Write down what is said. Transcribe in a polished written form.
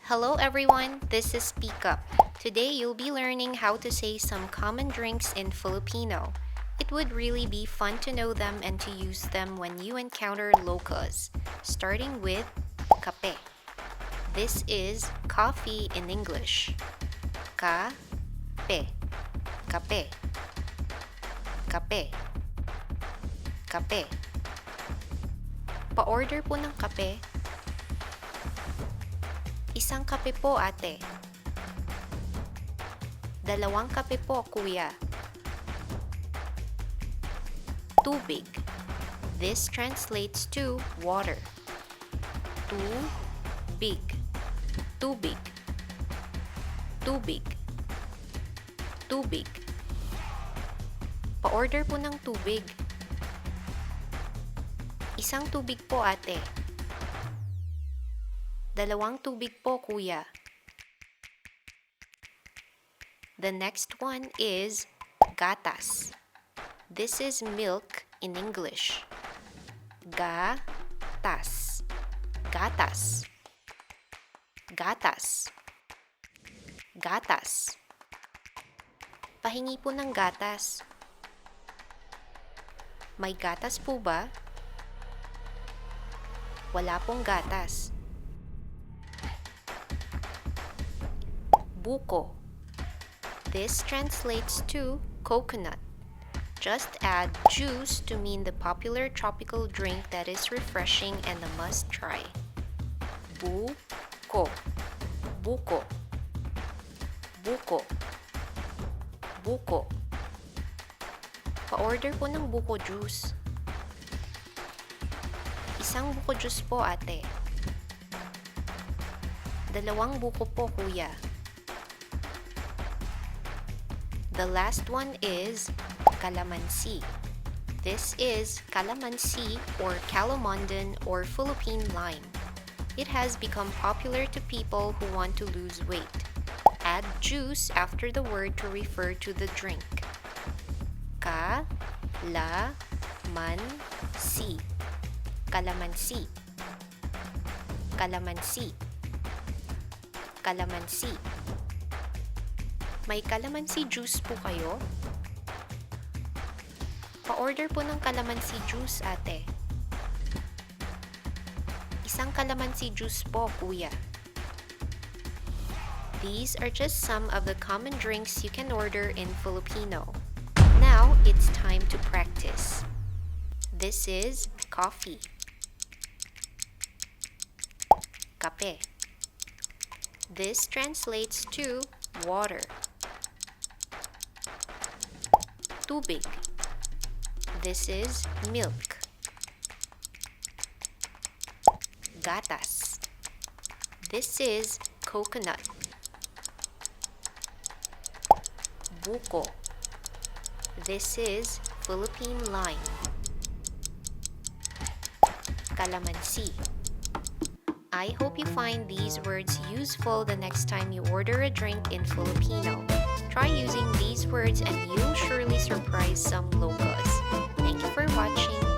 Hello everyone, this is SpeakUP. Today you'll be learning how to say some common drinks in Filipino. It would really be fun to know them and to use them when you encounter locals. Starting with Kape. This is coffee in English. Kape. Kape. Kape. Kape. Pa-order po ng kape. Isang kape po, ate. Dalawang kape po, kuya. Tubig. This translates to water. Tubig. Tubig. Tubig. Tubig. Pa-order po ng tubig. Isang tubig po, ate. Dalawang tubig po, kuya. The next one is gatas. This is milk in English. Gatas. Gatas. Gatas. Gatas. Pahingi po ng gatas. May gatas po ba? Wala pong gatas. Buko. This translates to coconut. Just add juice to mean the popular tropical drink that is refreshing and a must-try. Buko. Buko. Buko. Buko. Pa-order po ng buko juice. Isang buko juice po, ate. Dalawang buko po, kuya. The last one is Kalamansi. This is Kalamansi or Calamandan or Philippine lime. It has become popular to people who want to lose weight. Add juice after the word to refer to the drink. Kalamansi. Kalamansi. Kalamansi. Kalamansi. May kalamansi juice po kayo? Pa-order po ng kalamansi juice, ate. Isang kalamansi juice po, kuya. These are just some of the common drinks you can order in Filipino. Now, it's time to practice. This is coffee. Kape. This translates to water. Tubig. This is milk. Gatas. This is coconut. Buko. This is Philippine lime. Kalamansi. I hope you find these words useful the next time you order a drink in Filipino. Try using these words and you'll surely surprise some locals. Thank you for watching.